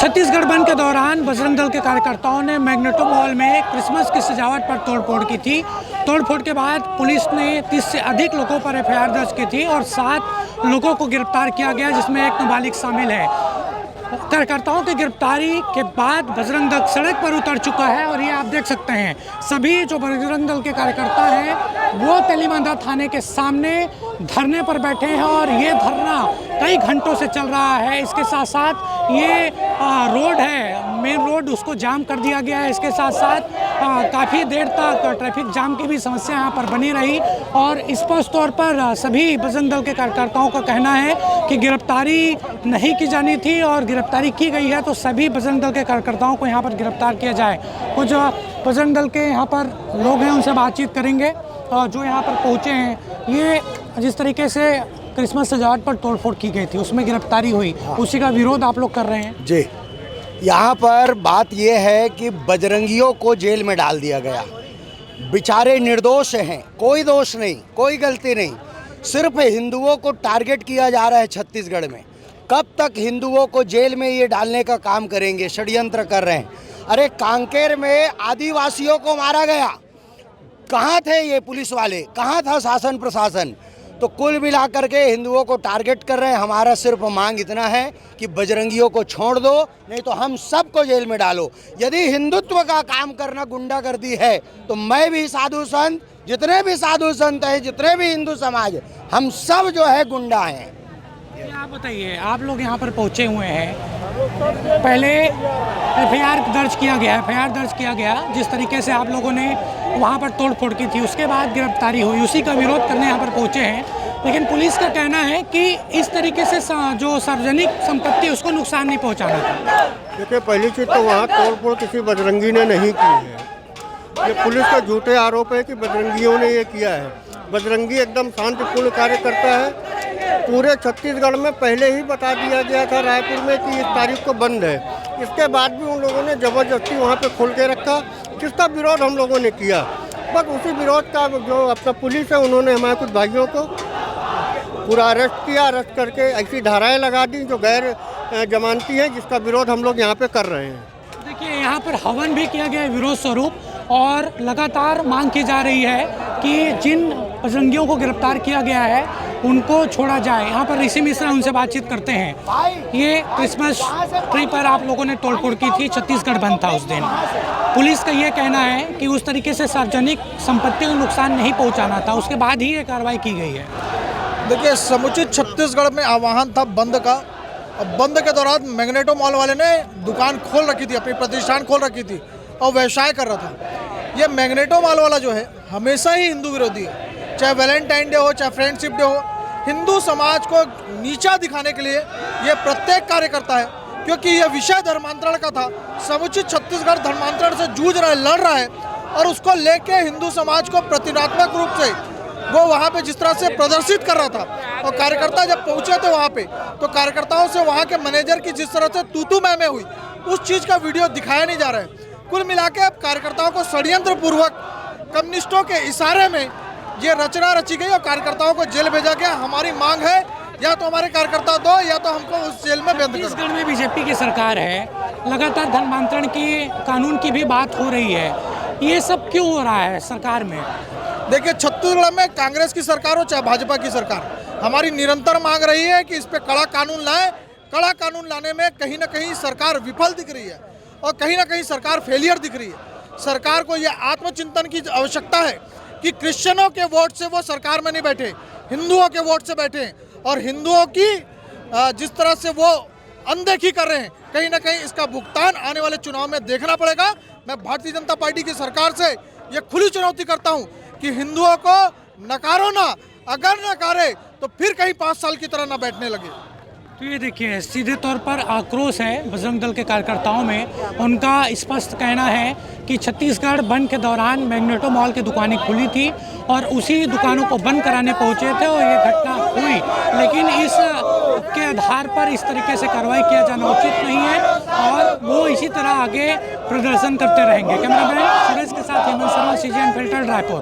छत्तीसगढ़ बंद के दौरान बजरंग दल के कार्यकर्ताओं ने मैग्नेटो मॉल में क्रिसमस की सजावट पर तोड़फोड़ की थी। तोड़फोड़ के बाद पुलिस ने 30 से अधिक लोगों पर एफआईआर दर्ज की थी और 7 लोगों को गिरफ्तार किया गया, जिसमें एक नाबालिग शामिल है। कार्यकर्ताओं की गिरफ्तारी के बाद बजरंग दल सड़क पर उतर चुका है और ये आप देख सकते हैं सभी जो बजरंग दल के कार्यकर्ता हैं वो तेलीबांधा थाने के सामने धरने पर बैठे हैं और ये धरना कई घंटों से चल रहा है। इसके साथ साथ ये रोड है, मेन रोड, उसको जाम कर दिया गया है। इसके साथ साथ काफ़ी देर तक ट्रैफिक जाम की भी समस्या यहाँ पर बनी रही और स्पष्ट तौर पर सभी बजरंग दल के कार्यकर्ताओं का कहना है कि गिरफ्तारी नहीं की जानी थी और गिरफ्तारी की गई है तो सभी बजरंग दल के कार्यकर्ताओं को यहाँ पर गिरफ्तार किया जाए। कुछ बजरंग दल के यहाँ पर लोग हैं, उनसे बातचीत करेंगे और जो यहाँ पर पहुँचे हैं। ये जिस तरीके से क्रिसमस सजावट पर तोड़फोड़ की गई थी उसमें गिरफ्तारी हुई, उसी का विरोध आप लोग कर रहे हैं जी। यहाँ पर बात यह है कि बजरंगियों को जेल में डाल दिया गया। बेचारे निर्दोष हैं, कोई दोष नहीं, कोई गलती नहीं, सिर्फ हिंदुओं को टारगेट किया जा रहा है छत्तीसगढ़ में। कब तक हिंदुओं को जेल में ये डालने का काम करेंगे, षड्यंत्र कर रहे हैं। अरे कांकेर में आदिवासियों को मारा गया, कहाँ थे ये पुलिस वाले, कहाँ था शासन प्रशासन? तो कुल मिलाकर के हिंदुओं को टारगेट कर रहे हैं। हमारा सिर्फ मांग इतना है कि बजरंगियों को छोड़ दो, नहीं तो हम सबको जेल में डालो। यदि हिंदुत्व का काम करना गुंडागर्दी है तो मैं भी साधु संत, जितने भी साधु संत हैं, जितने भी हिंदू समाज, हम सब जो है गुंडा हैं। आप बताइए, आप लोग यहाँ पर पहुँचे हुए हैं, पहले एफआईआर दर्ज किया गया, जिस तरीके से आप लोगों ने वहाँ पर तोड़फोड़ की थी, उसके बाद गिरफ्तारी हुई, उसी का विरोध करने यहाँ पर पहुँचे हैं। लेकिन पुलिस का कहना है कि इस तरीके से जो सार्वजनिक संपत्ति उसको नुकसान नहीं पहुँचाना था। देखिए, पहली चीज़ तो वहाँ तोड़फोड़ किसी बजरंगी ने नहीं की है। ये पुलिस का झूठे आरोप है कि बजरंगियों ने ये किया है। बजरंगी एकदम शांतिपूर्ण कार्य करता है। पूरे छत्तीसगढ़ में पहले ही बता दिया गया था रायपुर में कि इस तारीख को बंद है। इसके बाद भी उन लोगों ने ज़बरदस्ती वहाँ पे खोल के रखा, जिसका विरोध हम लोगों ने किया। बस उसी विरोध का जो अपना पुलिस है, उन्होंने हमारे कुछ भाइयों को पूरा अरेस्ट किया। अरेस्ट करके ऐसी धाराएं लगा दी जो गैर जमानती हैं, जिसका विरोध हम लोग यहाँ पे कर रहे हैं। देखिए, यहाँ पर हवन भी किया गया है विरोध स्वरूप और लगातार मांग की जा रही है कि जिन बजरंगियों को गिरफ्तार किया गया है उनको छोड़ा जाए। यहाँ पर ऋषि मिश्रा उनसे बातचीत करते हैं। ये क्रिसमस ट्री पर आप लोगों ने तोड़फोड़ की थी, छत्तीसगढ़ बंद था उस दिन। पुलिस का ये कहना है कि उस तरीके से सार्वजनिक संपत्ति को नुकसान नहीं पहुँचाना था, उसके बाद ही ये कार्रवाई की गई है। देखिए, समुचित छत्तीसगढ़ में आह्वान था बंद का। अब बंद के दौरान मैग्नेटो मॉल वाले ने दुकान खोल रखी थी, अपनी प्रतिष्ठान खोल रखी थी और व्यवसाय कर रहा था। ये मैग्नेटो मॉल वाला जो है हमेशा ही हिंदू विरोधी है, चाहे वैलेंटाइन डे हो, चाहे फ्रेंडशिप डे हो। हिंदू समाज को नीचा दिखाने के लिए ये प्रत्येक कार्य करता है, क्योंकि यह विषय धर्मांतरण का था। समुचित छत्तीसगढ़ धर्मांतरण से जूझ रहा है, लड़ रहा है और उसको लेके हिंदू समाज को प्रतीकात्मक रूप से वो वहाँ पे जिस तरह से प्रदर्शित कर रहा था। और कार्यकर्ता जब पहुँचे थे वहाँ पे, तो कार्यकर्ताओं से वहाँ के मैनेजर की जिस तरह से तू मैं हुई, उस चीज़ का वीडियो दिखाया नहीं जा रहा है। कुल मिला के अब कार्यकर्ताओं को षड्यंत्र पूर्वक कम्युनिस्टों के इशारे में ये रचना रची गई और कार्यकर्ताओं को जेल भेजा गया। हमारी मांग है या तो हमारे कार्यकर्ता दो या तो हमको उस जेल में बंद करो। छत्तीसगढ़ में बीजेपी की सरकार है, लगातार धर्मांतरण की कानून की भी बात हो रही है, ये सब क्यों हो रहा है सरकार में? देखिए, छत्तीसगढ़ में कांग्रेस की सरकार हो चाहे भाजपा की सरकार, हमारी निरंतर मांग रही है कि इस पर कड़ा कानून लाएं। कड़ा कानून लाने में कहीं ना कहीं सरकार विफल दिख रही है और कहीं ना कहीं सरकार फेलियर दिख रही है। सरकार को यह आत्मचिंतन की आवश्यकता है कि क्रिश्चियनों के वोट से वो सरकार में नहीं बैठे, हिंदुओं के वोट से बैठे और हिंदुओं की जिस तरह से वो अनदेखी कर रहे हैं, कहीं ना कहीं इसका भुगतान आने वाले चुनाव में देखना पड़ेगा। मैं भारतीय जनता पार्टी की सरकार से ये खुली चुनौती करता हूँ कि हिंदुओं को नकारो ना, अगर नकारे तो फिर कहीं 5 साल की तरह ना बैठने लगे। तो ये देखिए, सीधे तौर पर आक्रोश है बजरंग दल के कार्यकर्ताओं में। उनका स्पष्ट कहना है कि छत्तीसगढ़ बंद के दौरान मैग्नेटो मॉल की दुकानें खुली थी और उसी दुकानों को बंद कराने पहुंचे थे और ये घटना हुई, लेकिन इस के आधार पर इस तरीके से कार्रवाई किया जाना उचित नहीं है और वो इसी तरह आगे प्रदर्शन करते रहेंगे। कैमरामैन सुरेश के साथ हेमंत शर्मा, CG अनफिल्टर्ड, रायपुर।